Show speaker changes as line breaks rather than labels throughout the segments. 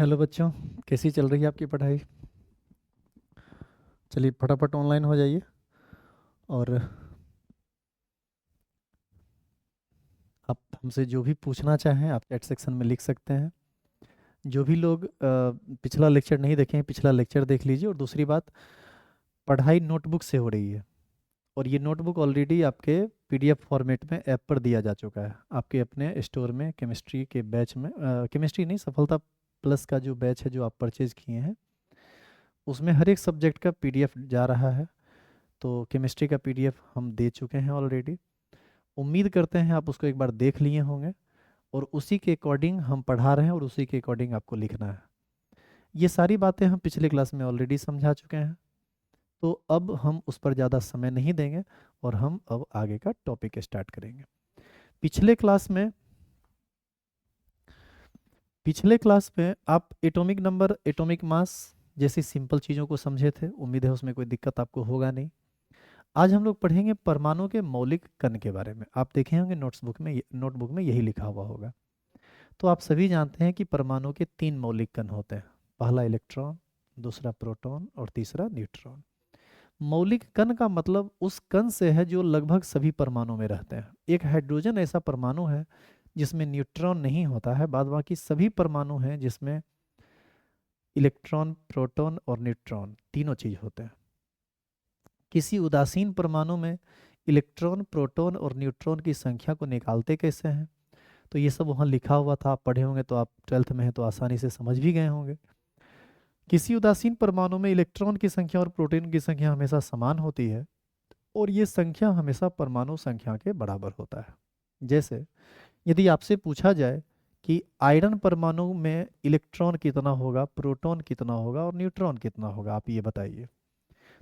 Hello बच्चों, कैसी चल रही है आपकी पढ़ाई? चलिए फटाफट ऑनलाइन हो जाइए। और आप हमसे जो भी पूछना चाहें आप चैट सेक्शन में लिख सकते हैं। जो भी लोग पिछला लेक्चर नहीं देखे हैं पिछला लेक्चर देख लीजिए। और दूसरी बात, पढ़ाई नोटबुक से हो रही है और ये नोटबुक ऑलरेडी आपके पीडीएफ फॉर्मेट में ऐप पर दिया जा चुका है आपके अपने स्टोर में, केमिस्ट्री के बैच में। केमिस्ट्री नहीं, सफलता प्लस का जो बैच है जो आप परचेज किए हैं उसमें हर एक सब्जेक्ट का पीडीएफ जा रहा है। तो केमिस्ट्री का पीडीएफ हम दे चुके हैं ऑलरेडी। उम्मीद करते हैं आप उसको एक बार देख लिए होंगे और उसी के अकॉर्डिंग हम पढ़ा रहे हैं और उसी के अकॉर्डिंग आपको लिखना है। ये सारी बातें हम पिछले क्लास में ऑलरेडी समझा चुके हैं। तो अब हम उस पर ज़्यादा समय नहीं देंगे और हम अब आगे का टॉपिक स्टार्ट करेंगे। पिछले क्लास में पिछले क्लास में आप एटॉमिक नंबर, एटॉमिक मास जैसी सिंपल चीज़ों को समझे थे। उम्मीद है उसमें कोई दिक्कत आपको होगा नहीं। आज हम लोग पढ़ेंगे परमाणु के मौलिक कण के बारे में। आप देखे होंगे नोटबुक में यही लिखा हुआ होगा। तो आप सभी जानते हैं कि परमाणु के तीन मौलिक कण होते हैं। पहला इलेक्ट्रॉन, दूसरा प्रोटॉन और तीसरा न्यूट्रॉन। मौलिक कण का मतलब उस कण से है जो लगभग सभी परमाणु में रहते हैं। एक हाइड्रोजन ऐसा परमाणु है जिसमें न्यूट्रॉन नहीं होता है, बाद बाकी सभी परमाणु हैं जिसमें इलेक्ट्रॉन, प्रोटॉन और न्यूट्रॉन तीनों चीज होते हैं। किसी उदासीन परमाणु में इलेक्ट्रॉन, प्रोटॉन और न्यूट्रॉन की संख्या को निकालते कैसे हैं? तो ये सब वहाँ लिखा हुआ था, आप पढ़े होंगे तो आप 12th में हैं तो आसानी से समझ भी गए होंगे। किसी उदासीन परमाणु में इलेक्ट्रॉन की संख्या और प्रोटॉन की संख्या हमेशा समान होती है और ये संख्या हमेशा परमाणु संख्या के बराबर होता है। जैसे यदि आपसे पूछा जाए कि आयरन परमाणु में इलेक्ट्रॉन कितना होगा, प्रोटॉन कितना होगा और न्यूट्रॉन कितना होगा, आप ये बताइए।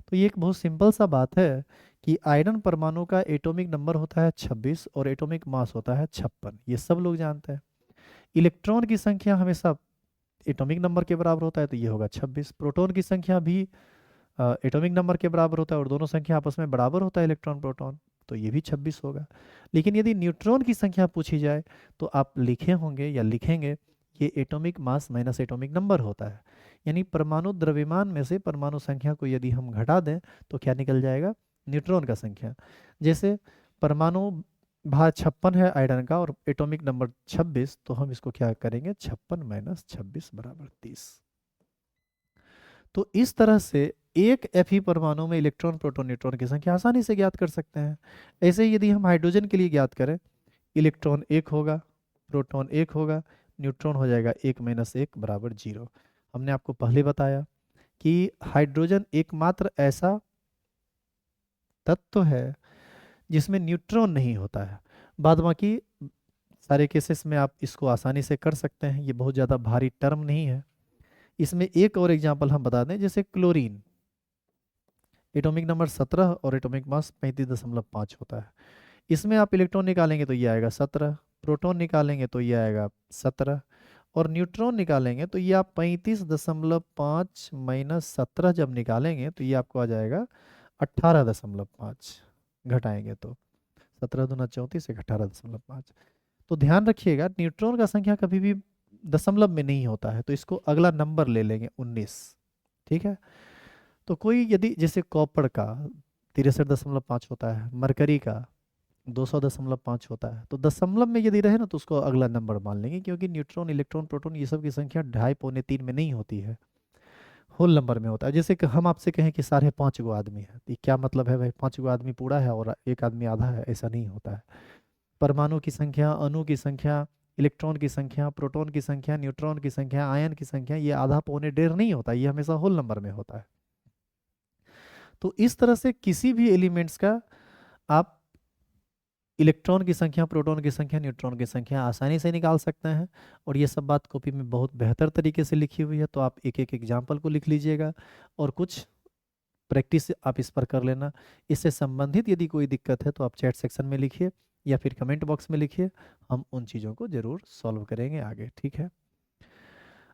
तो ये एक बहुत सिंपल सा बात है कि आयरन परमाणु का एटॉमिक नंबर होता है 26 और एटॉमिक मास होता है 56। ये सब लोग जानते हैं। इलेक्ट्रॉन की संख्या हमेशा एटॉमिक नंबर के बराबर होता है तो ये होगा 26। प्रोटॉन की संख्या भी एटॉमिक नंबर के बराबर होता है और दोनों संख्या आपस में बराबर होता है इलेक्ट्रॉन प्रोटॉन, तो ये भी 26 होगा। लेकिन यदि न्यूट्रॉन की संख्या पूछी जाए तो आप लिखे होंगे या लिखेंगे ये atomic mass minus atomic number होता है। यानी परमाणु द्रव्यमान में से परमाणु संख्या को यदि हम घटा दें तो क्या निकल जाएगा? न्यूट्रॉन का संख्या। जैसे परमाणु भार 56 है आयरन का और एटॉमिक नंबर 26, तो हम इसको क्या करेंगे? 56 माइनस 26 बराबर 30। तो इस तरह से एक Fe परमाणु में इलेक्ट्रॉन, प्रोटॉन, न्यूट्रॉन की संख्या आसानी से ज्ञात कर सकते हैं। ऐसे ही यदि हम हाइड्रोजन के लिए ज्ञात करें, इलेक्ट्रॉन एक होगा, प्रोटॉन एक होगा, न्यूट्रॉन हो जाएगा एक माइनस एक बराबर 0। हमने आपको पहले बताया कि हाइड्रोजन एकमात्र ऐसा तत्व है जिसमें न्यूट्रॉन नहीं होता है। बाद बाकी सारे केसेस में आप इसको आसानी से कर सकते हैं, ये बहुत ज़्यादा भारी टर्म नहीं है। इसमें एक और एग्जांपल हम बता दें, जैसे क्लोरीन, एटॉमिक नंबर 17 और एटॉमिक मास 35.5 होता है। इसमें आप इलेक्ट्रॉन निकालेंगे तो ये आएगा 17, प्रोटॉन निकालेंगे तो ये आएगा 17 और न्यूट्रॉन निकालेंगे तो ये आप 35.5 माइनस 17 जब निकालेंगे तो ये आपको आ जाएगा 18.5। घटाएंगे तो 17 दूना 34, 18.5। तो ध्यान रखिएगा न्यूट्रॉन का संख्या कभी भी दशमलव में नहीं होता है, तो इसको अगला नंबर ले लेंगे 19। ठीक है। तो कोई यदि जैसे कॉपर का 63.5 होता है, मरकरी का 200.5 होता है, तो दशमलव में यदि रहे ना तो उसको अगला नंबर मान लेंगे, क्योंकि न्यूट्रॉन, इलेक्ट्रॉन, प्रोटॉन ये सब की संख्या 2.5, पौने 3 में नहीं होती है, होल नंबर में होता है। जैसे कि हम आपसे कहें कि 5.5 गो आदमी है, तो ये क्या मतलब है भाई? 5 गो आदमी पूरा है और एक आदमी आधा है? ऐसा नहीं होता है। परमाणु की संख्या, अणु की संख्या, इलेक्ट्रॉन की संख्या, प्रोटॉन की संख्या, न्यूट्रॉन की संख्या, आयन की संख्या, ये आधा, पौने, डेढ़ नहीं होता, ये हमेशा होल नंबर में होता है। तो इस तरह से किसी भी एलिमेंट्स का आप इलेक्ट्रॉन की संख्या, प्रोटॉन की संख्या, न्यूट्रॉन की संख्या आसानी से निकाल सकते हैं। और ये सब बात कॉपी में बहुत बेहतर तरीके से लिखी हुई है, तो आप एक एक एग्जाम्पल को लिख लीजिएगा और कुछ प्रैक्टिस आप इस पर कर लेना। इससे संबंधित यदि कोई दिक्कत है तो आप चैट सेक्शन में लिखिए या फिर कमेंट बॉक्स में लिखिए, हम उन चीज़ों को जरूर सॉल्व करेंगे आगे। ठीक है,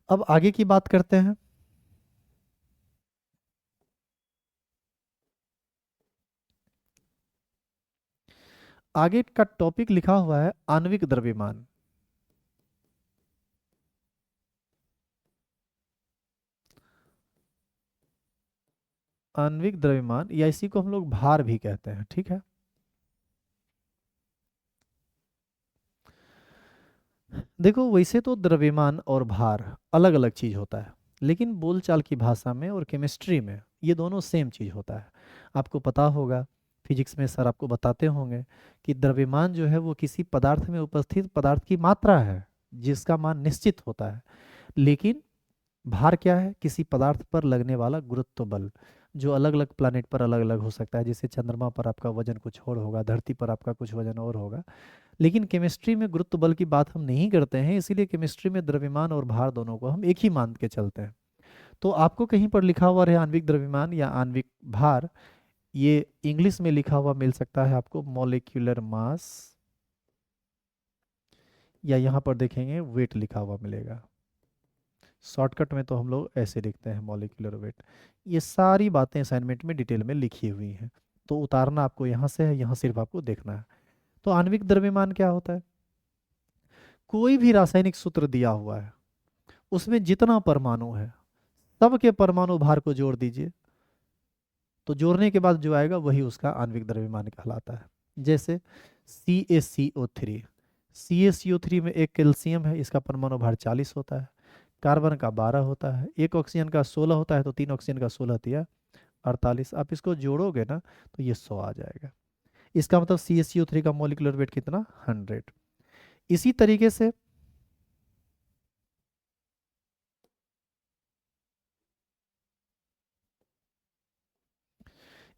अब आगे की बात करते हैं। आगे का टॉपिक लिखा हुआ है आणविक द्रव्यमान। आणविक द्रव्यमान, या इसी को हम लोग भार भी कहते हैं, ठीक है। देखो वैसे तो द्रव्यमान और भार अलग अलग चीज होता है, लेकिन बोलचाल की भाषा में और केमिस्ट्री में ये दोनों सेम चीज होता है। आपको पता होगा, फिजिक्स में सर आपको बताते होंगे कि द्रव्यमान जो है वो किसी पदार्थ में उपस्थित पदार्थ की मात्रा है जिसका मान निश्चित होता है। लेकिन भार क्या है? किसी पदार्थ पर लगने वाला गुरुत्व बल, जो अलग अलग प्लानिट पर अलग अलग हो सकता है। जैसे चंद्रमा पर आपका वजन कुछ और होगा, धरती पर आपका कुछ वजन और होगा। लेकिन केमिस्ट्री में गुरुत्व बल की बात हम नहीं करते हैं, इसीलिए केमिस्ट्री में द्रव्यमान और भार दोनों को हम एक ही मान के चलते हैं। तो आपको कहीं पर लिखा हुआ रहे आणविक द्रव्यमान या आणविक भार, ये इंग्लिश में लिखा हुआ मिल सकता है आपको मॉलिक्यूलर मास, या यहाँ पर देखेंगे वेट लिखा हुआ मिलेगा। शॉर्टकट में तो हम लोग ऐसे लिखते हैं मॉलिक्यूलर वेट। ये सारी बातें असाइनमेंट में डिटेल में लिखी हुई हैं, तो उतारना आपको यहाँ से है, यहाँ सिर्फ आपको देखना है। तो आणविक द्रव्यमान क्या होता है? कोई भी रासायनिक सूत्र दिया हुआ है, उसमें जितना परमाणु है सबके परमाणु भार को जोड़ दीजिए, तो जोड़ने के बाद जो आएगा वही उसका आणविक द्रव्यमान कहलाता है। जैसे CaCO3, CaCO3 में एक कैल्शियम है, इसका परमाणु भार 40 होता है, कार्बन का 12 होता है, एक ऑक्सीजन का 16 होता है, तो तीन ऑक्सीजन का 16 दिया 48। आप इसको जोड़ोगे ना तो ये 100 आ जाएगा। इसका मतलब CaCO3 का मोलिकुलर वेट कितना? 100। इसी तरीके से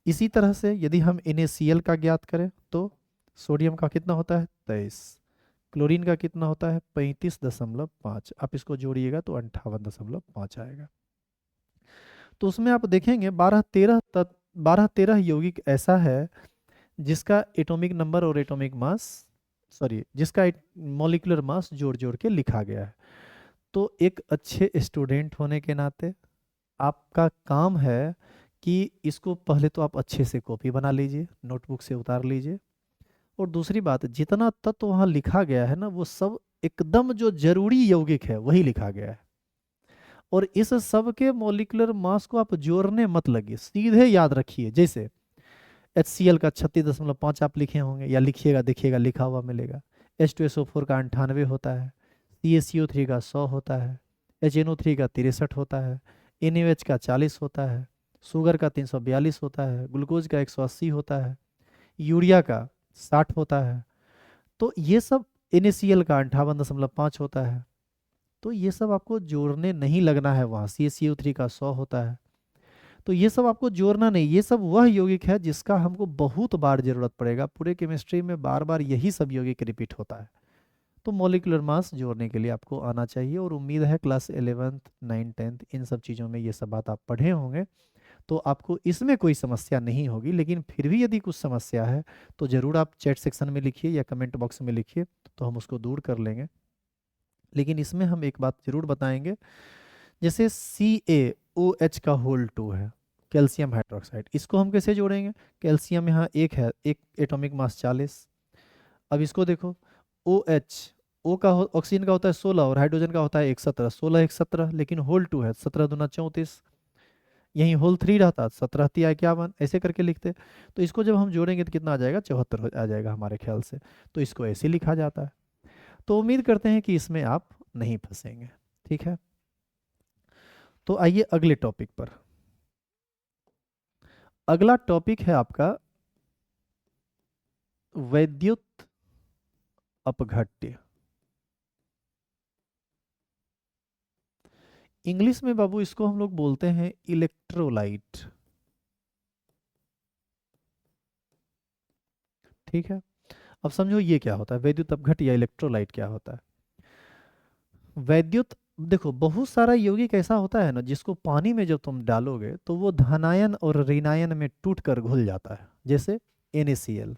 इसी तरह से यदि हम NaCl का ज्ञात करें तो सोडियम का कितना होता है? 23। क्लोरीन का कितना होता है? 35.5। आप इसको जोड़िएगा तो 58.5 आएगा। तो उसमें आप देखेंगे 12-13 यौगिक ऐसा है जिसका एटॉमिक नंबर और एटॉमिक मास, सॉरी, जिसका मॉलिक्यूलर मास जोड़ जोड़ के लिखा गया है। तो एक अच्छे स्टूडेंट होने के नाते आपका काम है कि इसको पहले तो आप अच्छे से कॉपी बना लीजिए, नोटबुक से उतार लीजिए। और दूसरी बात, जितना तत्व वहाँ लिखा गया है ना, वो सब एकदम जो जरूरी यौगिक है वही लिखा गया है। और इस सब के मॉलिक्यूलर मास को आप जोड़ने मत लगिए, सीधे याद रखिए। जैसे HCl का 36.5 आप लिखे होंगे, या लिखिएगा, देखिएगा लिखा हुआ मिलेगा। H2SO4 का 98 होता है, CaCO3 का 100 होता है, HNO3 का 63 होता है, NaOH का 40 होता है, शुगर का 342 होता है, ग्लूकोज का 180 होता है, यूरिया का 60 होता है। तो ये सब, NaCl का 58.5 होता है। तो ये सब आपको जोड़ने नहीं लगना है, वहाँ CaCO3 का 100 होता है। तो ये सब आपको जोड़ना नहीं, ये सब वह यौगिक है जिसका हमको बहुत बार जरूरत पड़ेगा। पूरे केमिस्ट्री में बार बार यही सब यौगिक रिपीट होता है। तो मॉलिक्यूलर मास जोड़ने के लिए आपको आना चाहिए, और उम्मीद है क्लास 11th 9th 10th इन सब चीज़ों में ये सब बात आप पढ़े होंगे, तो आपको इसमें कोई समस्या नहीं होगी। लेकिन फिर भी यदि कुछ समस्या है तो ज़रूर आप चैट सेक्शन में लिखिए या कमेंट बॉक्स में लिखिए, तो हम उसको दूर कर लेंगे। लेकिन इसमें हम एक बात जरूर बताएंगे, जैसे CaOH का होल 2 है, कैल्शियम हाइड्रोक्साइड, इसको हम कैसे जोड़ेंगे? कैल्शियम यहाँ एक है, एक एटॉमिक मास 40। अब इसको देखो, OH, ऑक्सीजन का होता है 16 और हाइड्रोजन का होता है 1 17, 16 1 17, लेकिन होल 2 है, 17 दूना 34। यहीं होल 3 रहता, 17 तिया 51, ऐसे करके लिखते। तो इसको जब हम जोड़ेंगे तो कितना आ जाएगा? 74 आ जाएगा हमारे ख्याल से। तो इसको ऐसे लिखा जाता है। तो उम्मीद करते हैं कि इसमें आप नहीं फंसेंगे, ठीक है। तो आइए अगले टॉपिक पर। अगला टॉपिक है आपका वैद्युत अपघट्य। इंग्लिश में बाबू इसको हम लोग बोलते हैं इलेक्ट्रोलाइट, ठीक है। अब समझो ये क्या होता है, वैद्युत अपघट्य या इलेक्ट्रोलाइट क्या होता है। वैद्युत, देखो बहुत सारा यौगिक ऐसा होता है ना जिसको पानी में जब तुम डालोगे तो वो धनायन और ऋणायन में टूट कर घुल जाता है। जैसे NaCl,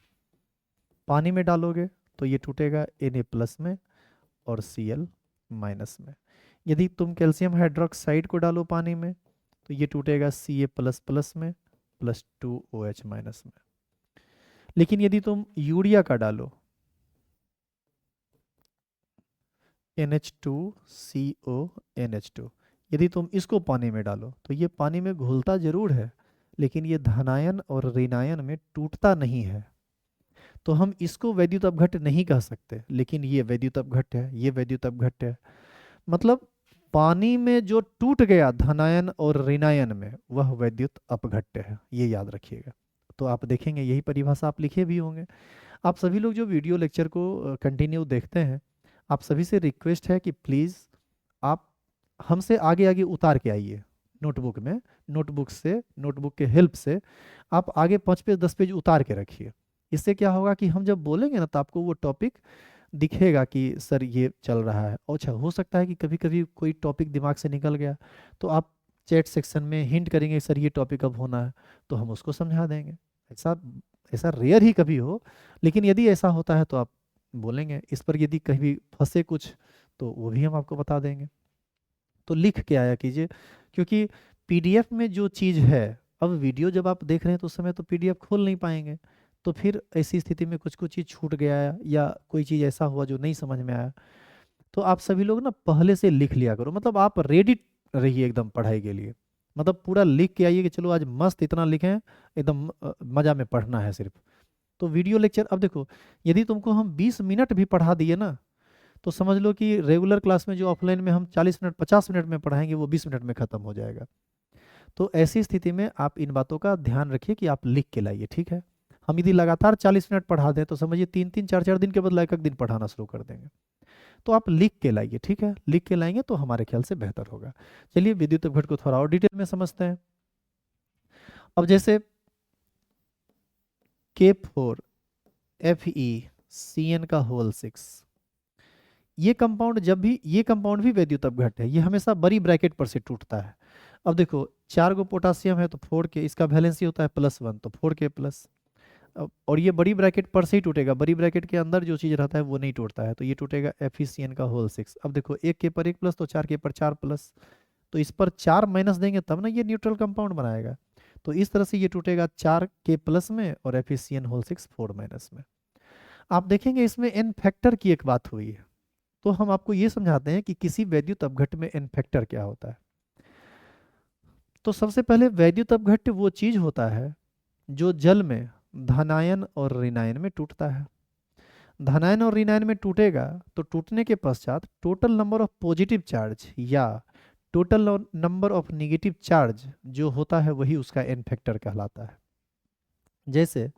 पानी में डालोगे तो ये टूटेगा Na प्लस में और Cl माइनस में। यदि तुम कैल्शियम हाइड्रोक्साइड को डालो पानी में तो ये टूटेगा Ca प्लस प्लस में प्लस 2OH माइनस में। लेकिन यदि तुम यूरिया का डालो NH2CO NH2, यदि तुम इसको पानी में डालो तो ये पानी में घुलता जरूर है, लेकिन ये धनायन और ऋणायन में टूटता नहीं है, तो हम इसको वैद्युत अपघट्य नहीं कह सकते। लेकिन ये वैद्युत अपघट्य है, ये वैद्युत अपघट्य है। मतलब पानी में जो टूट गया धनायन और ऋणायन में, वह वैद्युत अपघट्य है, ये याद रखिएगा। तो आप देखेंगे यही परिभाषा आप लिखे भी होंगे। आप सभी लोग जो वीडियो लेक्चर को कंटिन्यू देखते हैं, आप सभी से रिक्वेस्ट है कि प्लीज़ आप हमसे आगे आगे उतार के आइए नोटबुक में। नोटबुक के हेल्प से आप आगे 5 पेज 10 पेज उतार के रखिए। इससे क्या होगा कि हम जब बोलेंगे ना, तो आपको वो टॉपिक दिखेगा कि सर ये चल रहा है। अच्छा, हो सकता है कि कभी कभी कोई टॉपिक दिमाग से निकल गया, तो आप चैट सेक्शन में हिंट करेंगे सर ये टॉपिक अब होना है, तो हम उसको समझा देंगे। ऐसा ऐसा रेयर ही कभी हो, लेकिन यदि ऐसा होता है तो आप बोलेंगे। इस पर यदि कभी फंसे कुछ, तो वो भी हम आपको बता देंगे। तो लिख के आया कीजिए, क्योंकि पीडीएफ में जो चीज़ है, अब वीडियो जब आप देख रहे हैं तो उस समय तो पीडीएफ खोल नहीं पाएंगे। तो फिर ऐसी स्थिति में कुछ कुछ चीज़ छूट गया है या कोई चीज़ ऐसा हुआ जो नहीं समझ में आया, तो आप सभी लोग ना पहले से लिख लिया करो। मतलब आप रेडी रहिए एकदम पढ़ाई के लिए। मतलब पूरा लिख के आइए कि चलो आज मस्त इतना लिखें, एकदम मज़ा में पढ़ना है सिर्फ। तो वीडियो लेक्चर, अब देखो, यदि तुमको हम 20 मिनट भी पढ़ा दिए ना, तो समझ लो कि रेगुलर क्लास में जो ऑफलाइन में हम 40 मिनट 50 मिनट में पढ़ाएंगे, वो 20 मिनट में ख़त्म हो जाएगा। तो ऐसी स्थिति में आप इन बातों का ध्यान रखिए कि आप लिख के लाइए, ठीक है। हम यदि लगातार 40 मिनट पढ़ा दें, तो समझिए 3 3 4 4 दिन के बदले एक एक दिन पढ़ाना शुरू कर देंगे। तो आप लिख के लाइए, ठीक है। लिख के लाएंगे तो हमारे ख्याल से बेहतर होगा। चलिए विद्युत अपघट्य को थोड़ा और डिटेल में समझते हैं। अब जैसे K4FeCN का होल 6, ये कंपाउंड भी वैद्युत अपघट्य है। ये हमेशा बड़ी ब्रैकेट पर से टूटता है। अब देखो, 4 गो पोटासियम है तो 4K, इसका वैलेंसी होता है +1, तो 4K प्लस। और ये बड़ी ब्रैकेट पर से ही टूटेगा, बड़ी ब्रैकेट के अंदर जो चीज़ रहता है वो नहीं टूटता है, तो ये टूटेगा FeCN का होल 6। अब देखो, 1K पर 1 प्लस तो 4K पर 4 प्लस, तो इस पर 4 माइनस देंगे तब ना ये न्यूट्रल कंपाउंड बनाएगा। तो इस तरह से ये टूटेगा 4K प्लस में और FeCN होल 6 4 माइनस में। आप देखेंगे इसमें एन फैक्टर की एक बात हुई है, तो हम आपको ये समझाते हैं कि किसी वैद्युत अपघट्य में एन फैक्टर क्या होता है। तो सबसे पहले वैद्युत अपघट्य वो चीज होता है जो जल में धनायन और ऋणायन में टूटता है। धनायन और ऋणायन में टूटेगा तो टूटने के पश्चात total number of positive charge या total number of negative charge जो होता है वही उसका एन फैक्टर कहलाता है। जैसे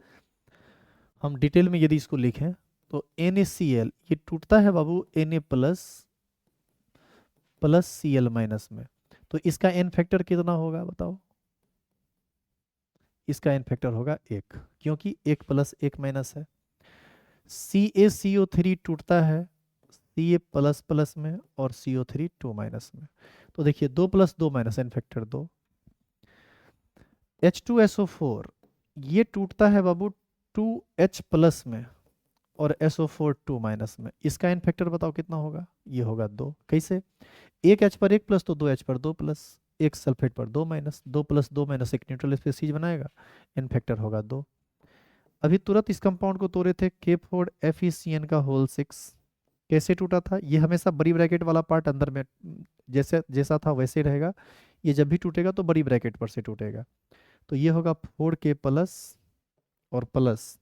हम डिटेल में यदि इसको लिखें तो NaCl ये टूटता है बाबू Na plus plus Cl minus में, तो इसका एन फैक्टर कितना होगा बताओ। इसका एन फैक्टर होगा 1, क्योंकि 1 प्लस 1 माइनस है। CaCO3 टूटता है Ca प्लस प्लस में और CO3 2 माइनस में, तो देखिए 2 plus 2 minus, N factor 2। H2SO4 ये टूटता है बाबू 2H प्लस में और SO4 2 माइनस में, इसका एन फैक्टर बताओ कितना होगा। ये होगा 2। कैसे, 1H पर 1 प्लस तो 2H पर 2 प्लस, 1 सल्फेट पर 2 माइनस, 2 प्लस 2 माइनस एक न्यूट्रल स्पीशीज बनाएगा, एन फैक्टर होगा 2। अभी तुरंत इस कंपाउंड को तोड़े थे, K4FeCN का होल 6 कैसे टूटा था। ये हमेशा बड़ी ब्रैकेट वाला पार्ट अंदर में जैसे जैसा था वैसे ही रहेगा। ये जब भी टूटेगा तो बड़ी ब्रैकेट पर से टूटेगा, तो ये होगा 4K प्लस और प्लस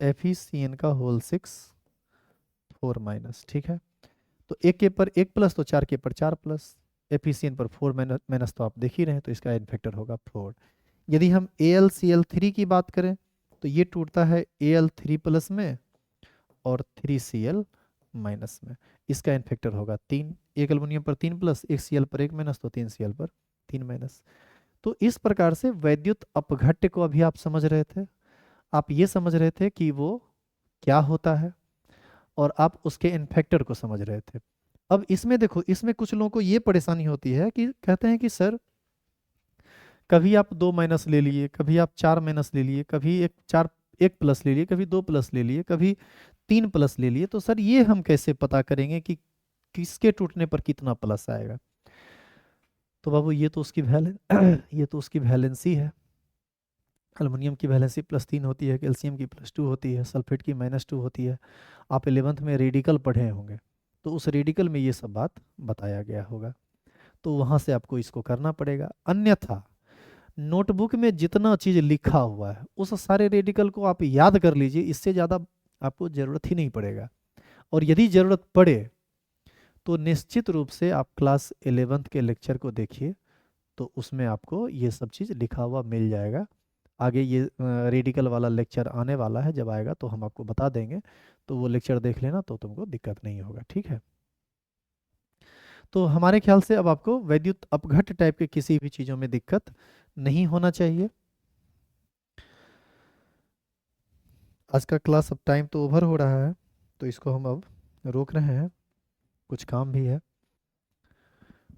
FeCN का होल 6 4 माइनस, ठीक है। तो 1K पर 1 प्लस तो 4K पर 4 प्लस, FeCN पर 4 माइनस तो आप देख ही रहे हैं, तो इसका एन फैक्टर होगा 4। यदि हम AlCl3 की बात करें तो ये टूटता है Al3 प्लस में और 3Cl माइनस में, इसका एन फैक्टर होगा 3। एक एल्युमिनियम पर 3 प्लस, एक Cl पर 1 माइनस, तो 3Cl पर 3 माइनस। तो इस प्रकार से वैद्युत अपघट्य को अभी आप समझ रहे थे। आप ये समझ रहे थे कि वो क्या होता है और आप उसके इन्फेक्टर को समझ रहे थे। अब इसमें देखो, इसमें कुछ लोगों को ये परेशानी होती है कि कहते हैं कि सर कभी आप 2 माइनस ले लिए, कभी आप 4 माइनस ले लिए, कभी 1 प्लस ले लिए, कभी 2 प्लस ले लिए, कभी 3 प्लस ले लिए, तो सर ये हम कैसे पता करेंगे कि किसके टूटने पर कितना प्लस आएगा। तो बाबू ये तो उसकी ये तो उसकी वैलेंसी है। एल्युमिनियम की वैलेंसी +3 होती है, कैल्शियम की +2 होती है, सल्फेट की -2 होती है। आप 11th में रेडिकल पढ़े होंगे, तो उस रेडिकल में ये सब बात बताया गया होगा, तो वहाँ से आपको इसको करना पड़ेगा। अन्यथा नोटबुक में जितना चीज़ लिखा हुआ है उस सारे रेडिकल को आप याद कर लीजिए, इससे ज़्यादा आपको ज़रूरत ही नहीं पड़ेगा। और यदि ज़रूरत पड़े तो निश्चित रूप से आप क्लास 11th के लेक्चर को देखिए, तो उसमें आपको ये सब चीज़ लिखा हुआ मिल जाएगा। आगे ये रेडिकल वाला लेक्चर आने वाला है, जब आएगा तो हम आपको बता देंगे, तो वो लेक्चर देख लेना तो तुमको दिक्कत नहीं होगा, ठीक है। तो हमारे ख्याल से अब आपको वैद्युत अपघट्ट टाइप के किसी भी चीज़ों में दिक्कत नहीं होना चाहिए। आज का क्लास अब टाइम तो ओवर हो रहा है, तो इसको हम अब रोक रहे हैं, कुछ काम भी है।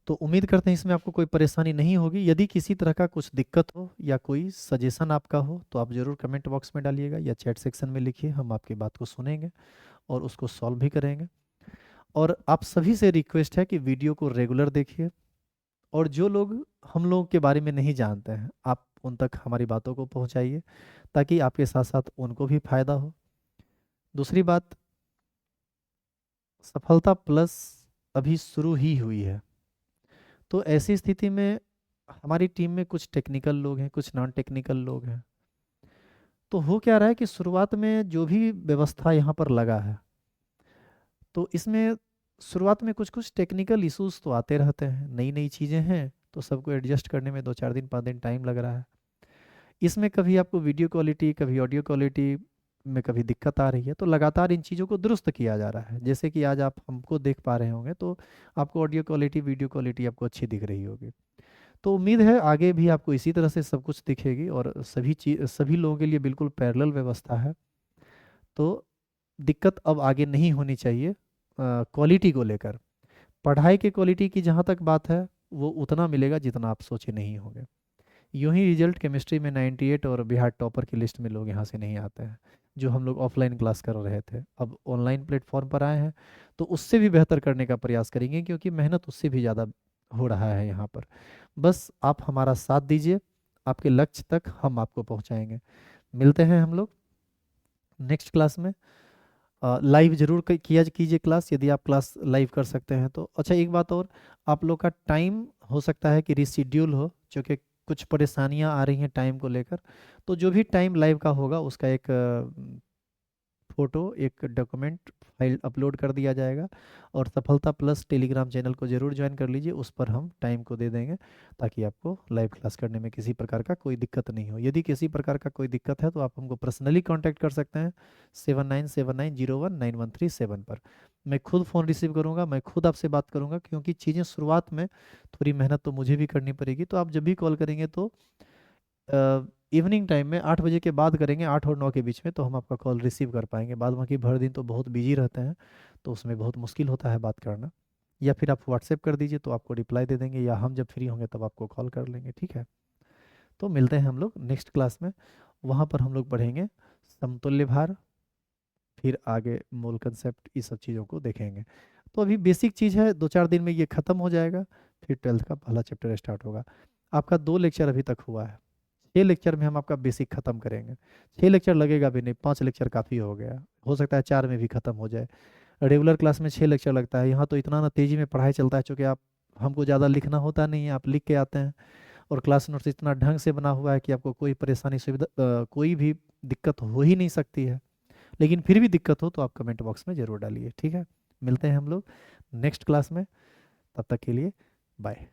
तो उम्मीद करते हैं इसमें आपको कोई परेशानी नहीं होगी। यदि किसी तरह का कुछ दिक्कत हो या कोई सजेशन आपका हो तो आप ज़रूर कमेंट बॉक्स में डालिएगा या चैट सेक्शन में लिखिए, हम आपकी बात को सुनेंगे और उसको सॉल्व भी करेंगे। और आप सभी से रिक्वेस्ट है कि वीडियो को रेगुलर देखिए, और जो लोग हम लोगों के बारे में नहीं जानते हैं आप उन तक हमारी बातों को पहुंचाइए, ताकि आपके साथ साथ उनको भी फायदा हो। दूसरी बात, सफलता प्लस अभी शुरू ही हुई है, तो ऐसी स्थिति में हमारी टीम में कुछ टेक्निकल लोग हैं, कुछ नॉन टेक्निकल लोग हैं। तो हो क्या रहा है कि शुरुआत में जो भी व्यवस्था यहाँ पर लगा है, तो इसमें शुरुआत में कुछ कुछ टेक्निकल इश्यूज तो आते रहते हैं, नई नई चीज़ें हैं, तो सबको एडजस्ट करने में 2-4 दिन 5 दिन टाइम लग रहा है। इसमें कभी आपको वीडियो क्वालिटी, कभी ऑडियो क्वालिटी में कभी दिक्कत आ रही है, तो लगातार इन चीज़ों को दुरुस्त किया जा रहा है। जैसे कि आज आप हमको देख पा रहे होंगे, तो आपको ऑडियो क्वालिटी, वीडियो क्वालिटी आपको अच्छी दिख रही होगी। तो उम्मीद है आगे भी आपको इसी तरह से सब कुछ दिखेगी, और सभी लोगों के लिए बिल्कुल पैरेलल व्यवस्था है। तो दिक्कत अब आगे नहीं होनी चाहिए क्वालिटी को लेकर। पढ़ाई के क्वालिटी की जहाँ तक बात है, वो उतना मिलेगा जितना आप सोचे नहीं होंगे। यूं ही रिजल्ट केमिस्ट्री में 98 और बिहार टॉपर की लिस्ट में लोग यहाँ से नहीं आते हैं। जो हम लोग ऑफलाइन क्लास कर रहे थे, अब ऑनलाइन प्लेटफॉर्म पर आए हैं, तो उससे भी बेहतर करने का प्रयास करेंगे, क्योंकि मेहनत उससे भी ज़्यादा हो रहा है यहाँ पर। बस आप हमारा साथ दीजिए, आपके लक्ष्य तक हम आपको पहुँचाएंगे। मिलते हैं हम लोग नेक्स्ट क्लास में। लाइव जरूर किया कीजिए क्लास, यदि आप क्लास लाइव कर सकते हैं तो। अच्छा, एक बात और, आप लोग का टाइम हो सकता है कि रिशेड्यूल हो, क्योंकि कुछ परेशानियां आ रही हैं टाइम को लेकर। तो जो भी टाइम लाइव का होगा उसका एक फोटो, एक डॉक्यूमेंट फाइल अपलोड कर दिया जाएगा। और सफलता प्लस टेलीग्राम चैनल को जरूर ज्वाइन कर लीजिए, उस पर हम टाइम को दे देंगे, ताकि आपको लाइव क्लास करने में किसी प्रकार का कोई दिक्कत नहीं हो। यदि किसी प्रकार का कोई दिक्कत है तो आप हमको पर्सनली कांटेक्ट कर सकते हैं 7979019137 पर। मैं खुद फ़ोन रिसीव करूंगा, मैं खुद आपसे बात करूंगा, क्योंकि चीज़ें शुरुआत में थोड़ी मेहनत तो मुझे भी करनी पड़ेगी। तो आप जब भी कॉल करेंगे तो इवनिंग टाइम में 8 बजे के बाद करेंगे, 8 और 9 के बीच में, तो हम आपका कॉल रिसीव कर पाएंगे। बाद बाकी भर दिन तो बहुत बिजी रहते हैं, तो उसमें बहुत मुश्किल होता है बात करना। या फिर आप व्हाट्सएप कर दीजिए तो आपको रिप्लाई दे देंगे, या हम जब फ्री होंगे तब आपको कॉल कर लेंगे, ठीक है। तो मिलते हैं हम लोग नेक्स्ट क्लास में, वहाँ पर हम लोग पढ़ेंगे समतुल्य भार, फिर आगे मूल कंसेप्ट, इस सब चीज़ों को देखेंगे। तो अभी बेसिक चीज़ है, 2-4 दिन में ये ख़त्म हो जाएगा, फिर 12th का पहला चैप्टर स्टार्ट होगा। आपका 2 लेक्चर अभी तक हुआ है, 6 लेक्चर में हम आपका बेसिक खत्म करेंगे। 6 लेक्चर लगेगा भी नहीं, 5 लेक्चर काफ़ी हो गया, हो सकता है 4 में भी खत्म हो जाए। रेगुलर क्लास में 6 लेक्चर लगता है, यहाँ तो इतना ना तेज़ी में पढ़ाई चलता है, चूँकि आप हमको ज़्यादा लिखना होता नहीं है, आप लिख के आते हैं। और क्लास नोट्स इतना ढंग से बना हुआ है कि आपको कोई परेशानी, सुविधा, कोई भी दिक्कत हो ही नहीं सकती है। लेकिन फिर भी दिक्कत हो तो आप कमेंट बॉक्स में ज़रूर डालिए, ठीक है। मिलते हैं हम लोग नेक्स्ट क्लास में, तब तक के लिए बाय।